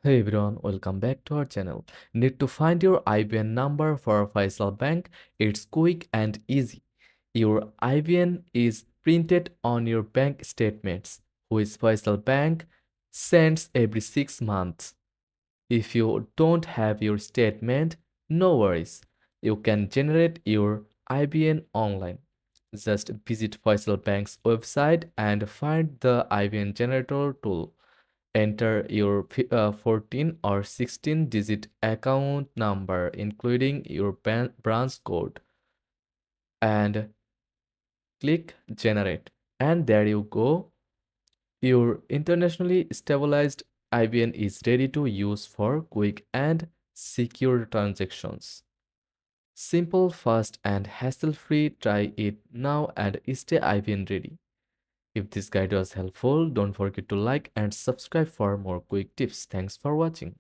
Hey everyone, welcome back to our channel. Need to find your IBAN number for Faysal Bank? It's quick and easy. Your IBAN is printed on your bank statements, which Faysal Bank sends every 6 months. If you don't have your statement, no worries. You can generate your IBAN online. Just visit Faisal Bank's website and find the IBAN generator tool. Enter your 14 or 16-digit account number, including your branch code, and click Generate. And there you go. Your internationally stabilized IBAN is ready to use for quick and secure transactions. Simple, fast, and hassle-free. Try it now and stay IBAN ready. If this guide was helpful, don't forget to like and subscribe for more quick tips. Thanks for watching.